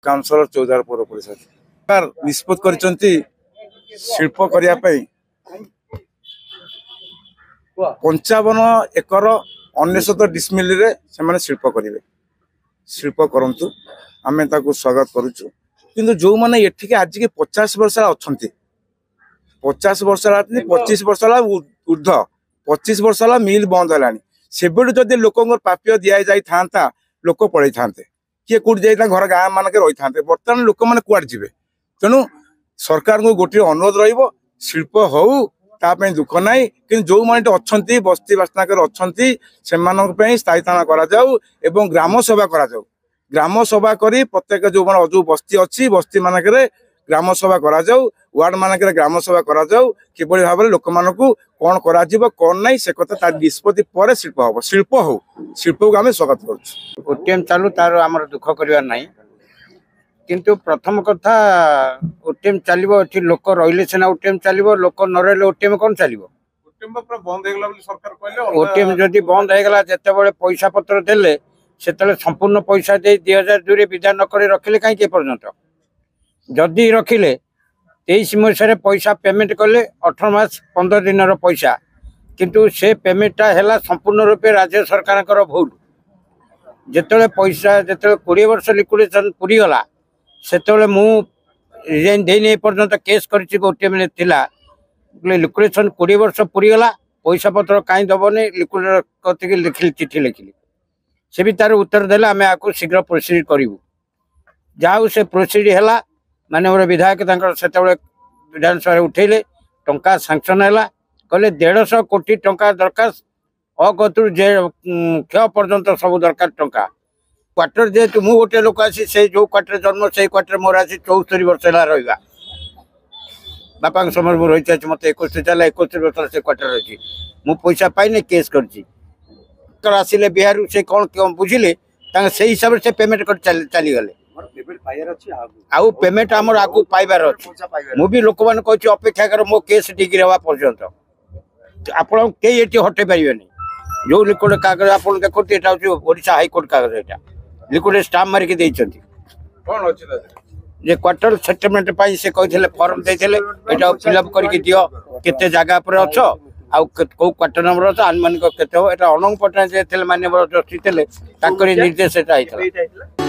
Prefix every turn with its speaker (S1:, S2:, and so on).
S1: Counsellor 14 पौर परिषद सरकार निष्पत्ति करिसंती शिल्प करिया पई 55 एकर 19 डिसमिल रे से माने शिल्प करिवे। शिल्प करंतु आमे ताको स्वागत करूछु। किंतु जो माने एठी के आज के 50 वर्ष अछंती 50 वर्ष 25 वर्ष ऊर्ध 25 वर्ष मिल बंद हलानी सेबेडु जदि लोकंगर प्राप्य दिया जाई थांता लोक पड़े थांते किए कौट जाता घर गाँ मानक रही था बर्तमान लोक मैंने कौड़ जी तेणु सरकार को गोटे अनुरोध रिल्प हो ताप दुख ना कि जो मैंने अच्छा बस्ती बास्ताकर अच्छा से स्थायीथाना कर ग्राम सभा कर ग्राम सभा कर प्रत्येक जो मैंने जो बस्ती अच्छी बस्ती मानक ग्राम सभा कर वार्ड मानक ग्राम सभा कर किभली भाव में लोक मानक कौन कौन ना से कथा निष्पत्ति पर शिल्प हम शिल्प को आम स्वागत
S2: कर चालू तार आम दुख करार ना किंतु प्रथम कथा ओटीएम चलो ये लोक रही सीना ओटीएम चलो लोक न रही ओटीएम कौन चलो ओटीएम जदि बंद होगा जिते बड़े पैसा पत्र देले से संपूर्ण पैसा दे 2002 विदा नक रखिले कहीं पर्यंत जदि रखिले 23 मसीह पैसा पेमेंट कले 18 मास 15 दिन पैसा किंतु से पेमेंटा है संपूर्ण रूपे राज्य सरकार भूल जिते पैसा जिते 20 वर्ष लिक्विडेशन पूरी गला से मुझे पर्यंत केस कर लिक्विडेशन 20 वर्ष पूरी गला पैसा पत्र कहीं दबनी लिक्विडेटर कति लिखिली चिठी लिखिली से भी तार उत्तर देला आम आपको शीघ्र प्रोसीड करूँ जहाँ से प्रोसीड है माननीय विधायक से विधानसभा उठेले टंका सांक्शन है कहले 150 कोटी टंका दरकार अगतु जे क्षय पर्यंत सब दरकार टंका क्वार्टर जेहेतु मु गोटे लोक आसी से जो क्वार्टर जन्म से क्वार्टर मोर आसी 74 वर्ष है रहा बापा समय मुझे रही मत 21 चला 21 वर्ष से क्वार्टर अच्छी मु पैसा पाइने केस कर आसिले बिहार से कौन बुझिले से हिसाब से पेमेंट कर चलीगले आउ पेमेंट आमर आगु पाइबार अच्छे मुझे लोक मैंने कही अपेक्षा कर मो केस डिग्री हवा पर्यंत आपड़ कई हटे पारे जो लिक्विड कागज आप देखते यहाँ हूँ ओडिशा हाईकोर्ट कागज यहाँ लिक्विड स्टाम्प मारिकी जे क्वार्टर सेटलमेंट से कहते फॉर्म देते यहाँ फिलअप करके दियो केते जगह पर अच्छ आउ कौ क्वार्टर नंबर अच्छ आनुमानिक केते हो यहाँ अनंग पट्टनायक माननीय जस्टिस निर्देश